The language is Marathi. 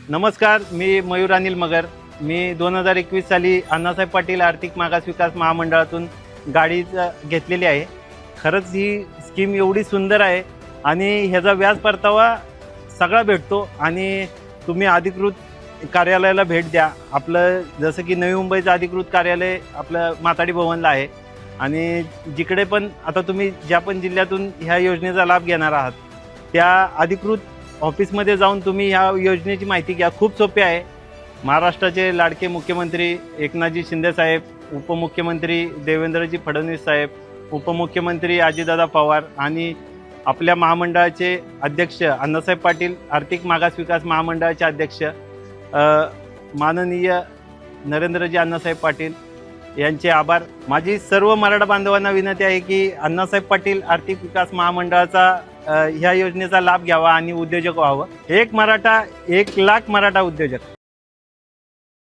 नमस्कार, मी मयूर अनिल मगर. मी 2021 साली अण्णासाहेब पाटील आर्थिक मागास विकास महामंडळातून गाडी घेतलेली आहे. खरंच ही स्कीम एवढी सुंदर आहे आणि ह्याचा व्याज परतावा सगळा भेटतो आणि तुम्ही अधिकृत कार्यालयाला भेट द्या. आपलं जसं की नवी मुंबईचं अधिकृत कार्यालय आपलं माताडी भवनला आहे आणि जिकडे पण आता तुम्ही ज्या पण जिल्ह्यातून ह्या योजनेचा लाभ घेणार आहात त्या अधिकृत ऑफिसमध्ये जाऊन तुम्ही ह्या योजनेची माहिती घ्या. खूप सोपे आहे. महाराष्ट्राचे लाडके मुख्यमंत्री एकनाथजी शिंदे साहेब, उपमुख्यमंत्री देवेंद्रजी फडणवीस साहेब, उपमुख्यमंत्री अजितदादा पवार आणि आपल्या महामंडळाचे अध्यक्ष अण्णासाहेब पाटील आर्थिक मागास विकास महामंडळाचे अध्यक्ष माननीय नरेंद्रजी अण्णासाहेब पाटील यांचे आभार. माझी सर्व मराठा बांधवांना विनंती आहे की अण्णासाहेब पाटील आर्थिक विकास महामंडळाचा ह्या योजनेचा लाभ घ्यावा आणि उद्योजक व्हावं. एक मराठा 1 लाख मराठा उद्योजक.